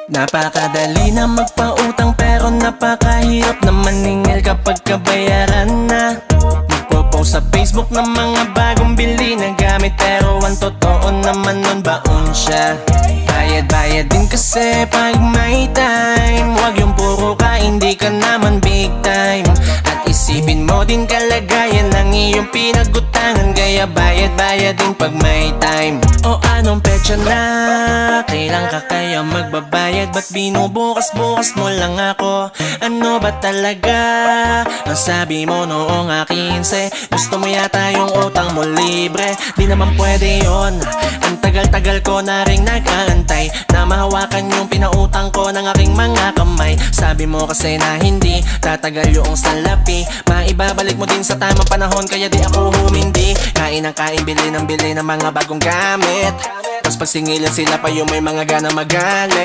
Napakadali na magpautang pero napakahirap na maningil kapag kabayaran na. Nagpo-post sa Facebook ng mga bagong bili na gamit, pero ang totoo naman nun baon siya. Bayad-bayad din kasi pag may time. Huwag yung puro ka, hindi ka naman big time. At isipin mo din kalagayan ng iyong pinagutangan, kaya bayad-bayad din pag may time. O anong petsa na? Kailan ka kaya magbabayad? Ba't binubukas-bukas mo lang ako? Ano ba talaga ang sabi mo noong 15? Gusto mo yata yung utang mo libre. Di naman pwede yon. Ang tagal-tagal ko na rin nag-aantay na mahawakan yung pinautang ko ng aking mga kamay. Sabi mo kasi na hindi tatagal yung salapi, maibabalik mo din sa tamang panahon, kaya di ako humindi. Kain ng kain, bili ng mga bagong gamit, tapos pag singilan sila pa yung may mga gana magalit.